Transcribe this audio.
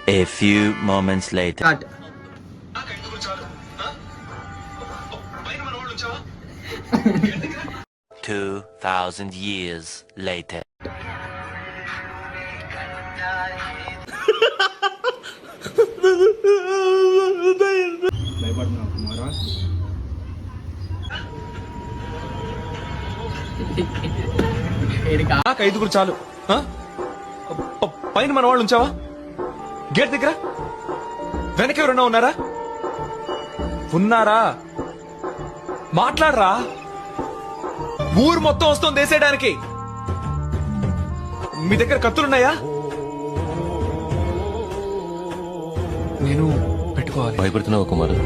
A few moments later. Cut. 2,000 years later. భయపడుతున్నావు కుమారా? నాకు ఐదుగురు చాలు. పైన మన వాళ్ళు ఉంచావా? గేట్ దగ్గర వెనక ఎవరన్నా ఉన్నారా? ఉన్నారా? మాట్లాడరా. ఊరు మొత్తం వస్తుంది వేసేయడానికి. మీ దగ్గర కత్తులున్నాయా? నేను పెట్టుకోవాలి. భయపడుతున్నావు కుమారు?